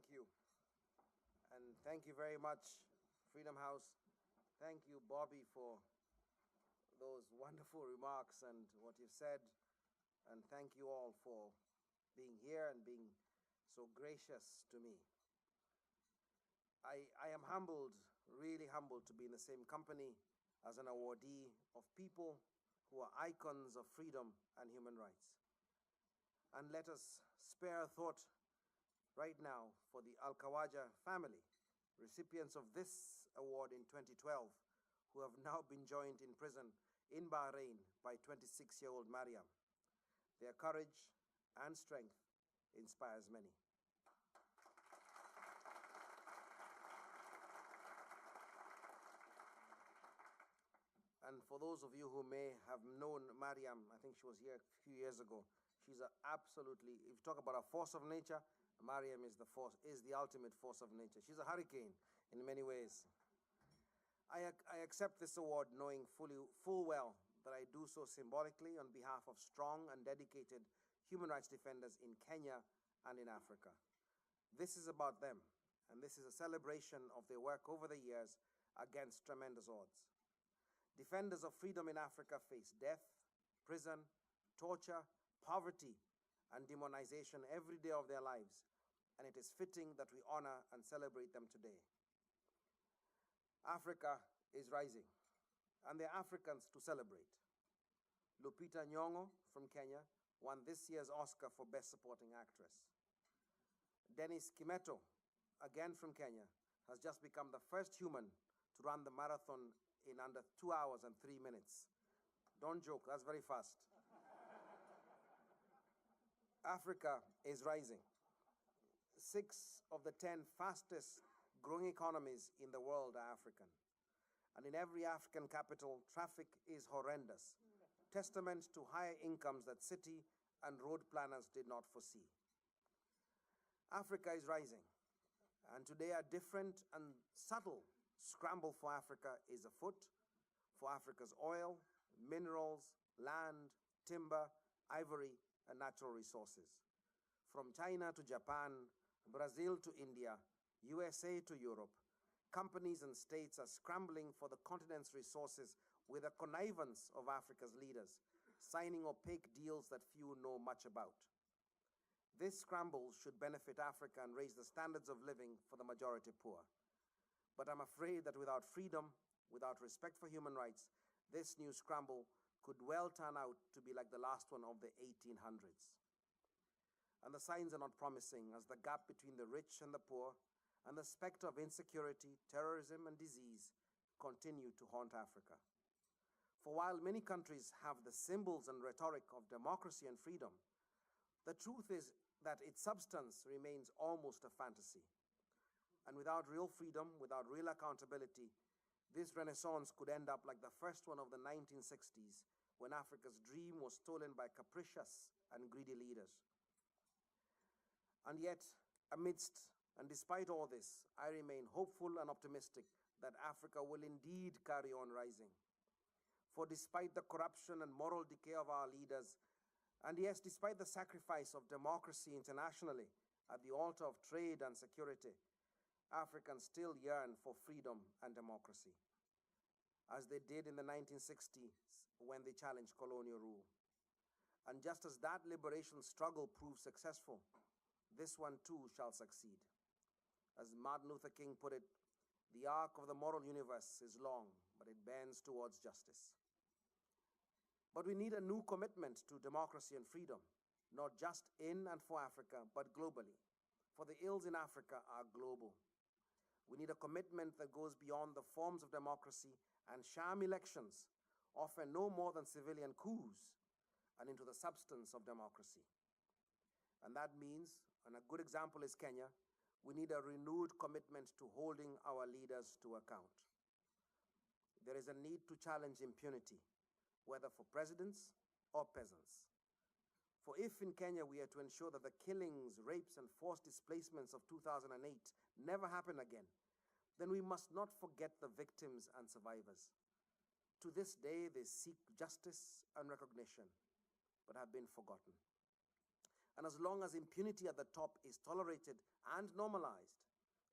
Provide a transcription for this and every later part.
Thank you. And thank you very much, Freedom House. Thank you, Bobby, for those wonderful remarks and what you've said. And thank you all for being here and being so gracious to me. I am humbled, really humbled, to be in the same company as an awardee of people who are icons of freedom and human rights. And let us spare a thought right now for the Al-Khawaja family, recipients of this award in 2012, who have now been joined in prison in Bahrain by 26-year-old Mariam. Their courage and strength inspires many. And for those of you who may have known Mariam, I think she was here a few years ago. She's absolutely, if you talk about a force of nature, Mariam is the ultimate force of nature. She's a hurricane in many ways. I accept this award knowing full well that I do so symbolically on behalf of strong and dedicated human rights defenders in Kenya and in Africa. This is about them, and this is a celebration of their work over the years against tremendous odds. Defenders of freedom in Africa face death, prison, torture, poverty, and demonization every day of their lives, and it is fitting that we honor and celebrate them today. Africa is rising, and there are Africans to celebrate. Lupita Nyong'o from Kenya won this year's Oscar for Best Supporting Actress. Dennis Kimeto, again from Kenya, has just become the first human to run the marathon in under 2 hours and 3 minutes. Don't joke, that's very fast. Africa is rising. 6 of the 10 fastest growing economies in the world are African. And in every African capital, traffic is horrendous, testament to higher incomes that city and road planners did not foresee. Africa is rising, and today a different and subtle scramble for Africa is afoot, for Africa's oil, minerals, land, timber, ivory, and natural resources. From China to Japan, Brazil to India, USA to Europe, companies and states are scrambling for the continent's resources with the connivance of Africa's leaders, signing opaque deals that few know much about. This scramble should benefit Africa and raise the standards of living for the majority poor. But I'm afraid that without freedom, without respect for human rights, this new scramble could well turn out to be like the last one of the 1800s. And the signs are not promising, as the gap between the rich and the poor and the specter of insecurity, terrorism, and disease continue to haunt Africa. For while many countries have the symbols and rhetoric of democracy and freedom, the truth is that its substance remains almost a fantasy. And without real freedom, without real accountability, this renaissance could end up like the first one of the 1960s, when Africa's dream was stolen by capricious and greedy leaders. And yet, amidst and despite all this, I remain hopeful and optimistic that Africa will indeed carry on rising. For despite the corruption and moral decay of our leaders, and yes, despite the sacrifice of democracy internationally at the altar of trade and security, Africans still yearn for freedom and democracy, as they did in the 1960s when they challenged colonial rule. And just as that liberation struggle proved successful, this one too shall succeed. As Martin Luther King put it, the arc of the moral universe is long, but it bends towards justice. But we need a new commitment to democracy and freedom, not just in and for Africa, but globally. For the ills in Africa are global. We need a commitment that goes beyond the forms of democracy and sham elections, often no more than civilian coups, and into the substance of democracy. And that means, and a good example is Kenya, we need a renewed commitment to holding our leaders to account. There is a need to challenge impunity, whether for presidents or peasants. For if in Kenya we are to ensure that the killings, rapes, and forced displacements of 2008 never happen again, then we must not forget the victims and survivors. To this day, they seek justice and recognition, but have been forgotten. And as long as impunity at the top is tolerated and normalized,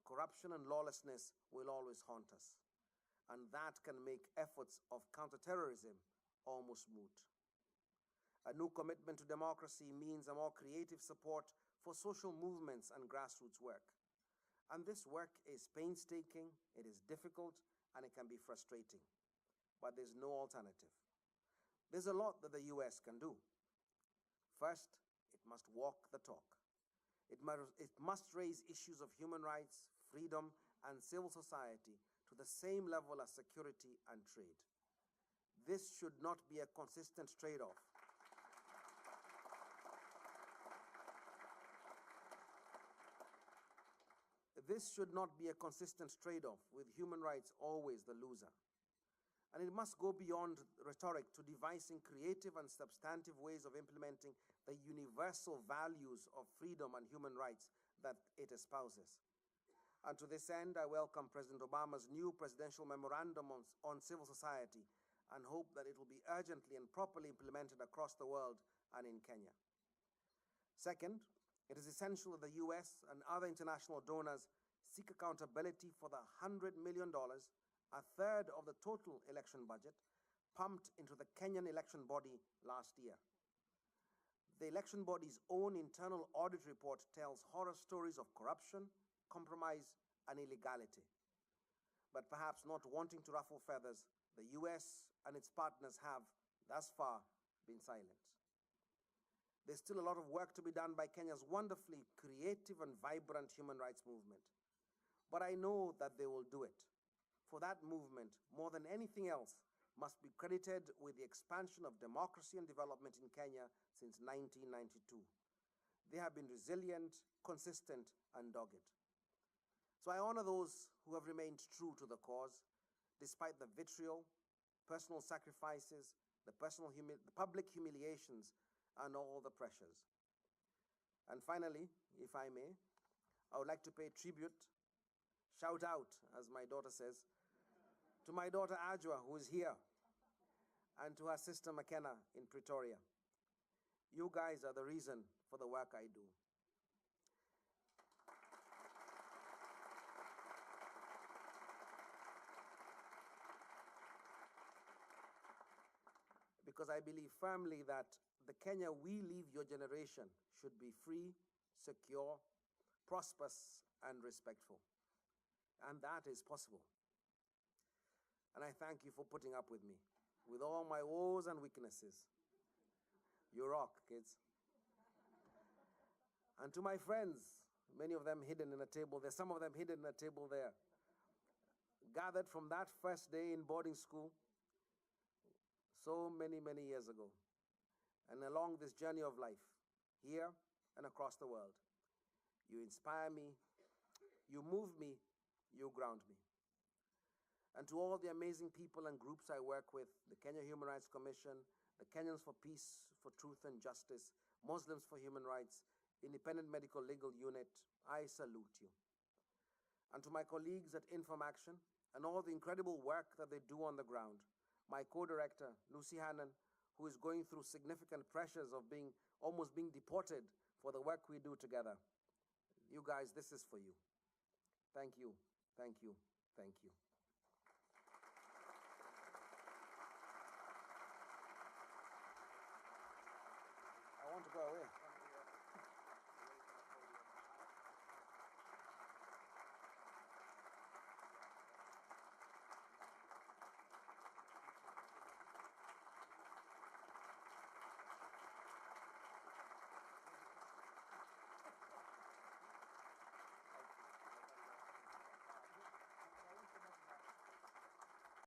corruption and lawlessness will always haunt us. And that can make efforts of counterterrorism almost moot. A new commitment to democracy means a more creative support for social movements and grassroots work. And this work is painstaking, it is difficult, and it can be frustrating. But there's no alternative. There's a lot that the US can do. First, it must walk the talk. It must raise issues of human rights, freedom, and civil society to the same level as security and trade. This should not be a consistent trade-off. This should not be a consistent trade-off, with human rights always the loser. And it must go beyond rhetoric to devising creative and substantive ways of implementing the universal values of freedom and human rights that it espouses. And to this end, I welcome President Obama's new presidential memorandum on civil society and hope that it will be urgently and properly implemented across the world and in Kenya. Second, it is essential that the US and other international donors seek accountability for the $100 million, a third of the total election budget, pumped into the Kenyan election body last year. The election body's own internal audit report tells horror stories of corruption, compromise, and illegality. But perhaps not wanting to ruffle feathers, the US and its partners have, thus far, been silent. There's still a lot of work to be done by Kenya's wonderfully creative and vibrant human rights movement. But I know that they will do it. For that movement, more than anything else, must be credited with the expansion of democracy and development in Kenya since 1992. They have been resilient, consistent, and dogged. So I honor those who have remained true to the cause, despite the vitriol, personal sacrifices, the public humiliations, and all the pressures. And finally, if I may, I would like to pay tribute, shout out, as my daughter says, to my daughter Ajwa, who is here, and to her sister McKenna in Pretoria. You guys are the reason for the work I do. Because I believe firmly that the Kenya we leave your generation should be free, secure, prosperous, and respectful. And that is possible. And I thank you for putting up with me, with all my woes and weaknesses. You rock, kids. And to my friends, many of them hidden in a table there, some of them hidden in a table there, gathered from that first day in boarding school, so many, many years ago, and along this journey of life, here and across the world. You inspire me, you move me, you ground me. And to all the amazing people and groups I work with, the Kenya Human Rights Commission, the Kenyans for Peace, for Truth and Justice, Muslims for Human Rights, Independent Medical Legal Unit, I salute you. And to my colleagues at Inform Action and all the incredible work that they do on the ground, my co-director, Lucy Hannan, who is going through significant pressures of almost being deported for the work we do together. You guys, this is for you. Thank you, thank you, thank you.